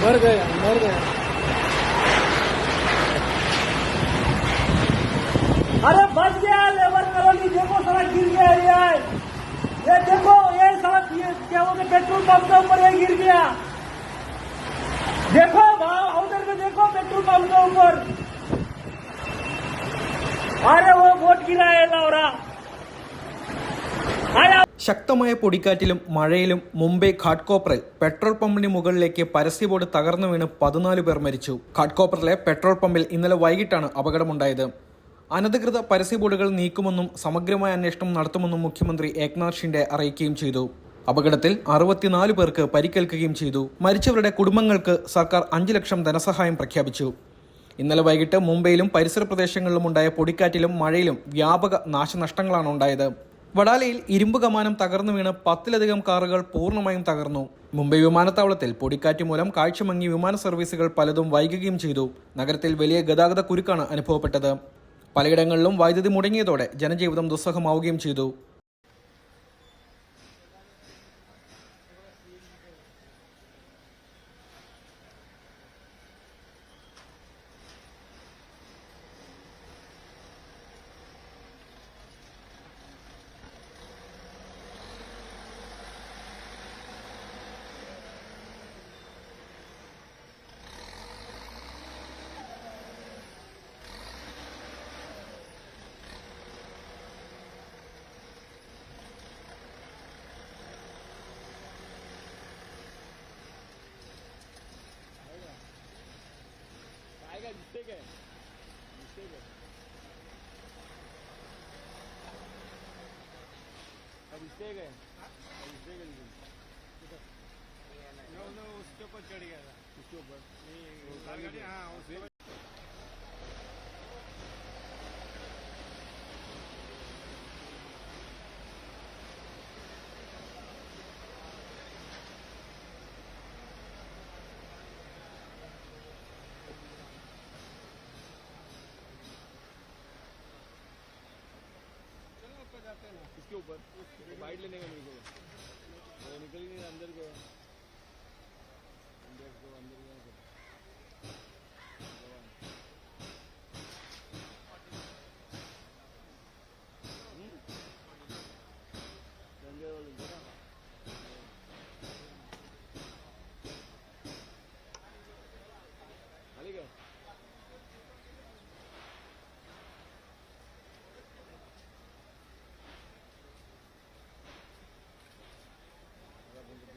मर गया मर गया। अरे बच गया लेबर कॉलोनी, देखो सड़क गिर गया ये देखो ये सड़क, ये क्या बोलते पेट्रोल पंप के ऊपर ये गिर गया। देखो वहां उधर में देखो पेट्रोल पंप के ऊपर, अरे वो बोट गिरा है लौरा। ശക്തമായ പൊടിക്കാറ്റിലും മഴയിലും മുംബൈ ഘാട്ട്കോപ്പറിൽ പെട്രോൾ പമ്പിന് മുകളിലേക്ക് പരസ്യ ബോർഡ് തകർന്നു വീണ് 14 പേർ മരിച്ചു. ഘാട്ട്കോപ്പറിലെ പെട്രോൾ പമ്പിൽ ഇന്നലെ വൈകിട്ടാണ് അപകടമുണ്ടായത്. അനധികൃത പരസ്യ ബോർഡുകൾ നീക്കുമെന്നും സമഗ്രമായ അന്വേഷണം നടത്തുമെന്നും മുഖ്യമന്ത്രി ഏക്നാഥ് ഷിൻഡെ അറിയിക്കുകയും ചെയ്തു. അപകടത്തിൽ 64 പേർക്ക് പരിക്കേൽക്കുകയും ചെയ്തു. മരിച്ചവരുടെ കുടുംബങ്ങൾക്ക് സർക്കാർ 5 ലക്ഷം ധനസഹായം പ്രഖ്യാപിച്ചു. ഇന്നലെ വൈകിട്ട് മുംബൈയിലും പരിസര പ്രദേശങ്ങളിലും ഉണ്ടായ പൊടിക്കാറ്റിലും മഴയിലും വ്യാപക നാശനഷ്ടങ്ങളാണ് ഉണ്ടായത്. വഡാലയിൽ ഇരുമ്പ് കമാനം തകർന്നു വീണ് 10ലധികം കാറുകൾ പൂർണ്ണമായും തകർന്നു. മുംബൈ വിമാനത്താവളത്തിൽ പൊടിക്കാറ്റ് മൂലം കാഴ്ചമങ്ങി വിമാന സർവീസുകൾ പലതും വൈകുകയും ചെയ്തു. നഗരത്തിൽ വലിയ ഗതാഗത കുരുക്കാണ് അനുഭവപ്പെട്ടത്. പലയിടങ്ങളിലും വൈദ്യുതി മുടങ്ങിയതോടെ ജനജീവിതം ദുസ്സഹമാവുകയും ചെയ്തു. मिस्टेक है उसके ऊपर चढ़ गया था, उसके ऊपर जाते हैं ना, इसके ऊपर बाइट लेने का मेरे को निकल ही नहीं अंदर को अंदर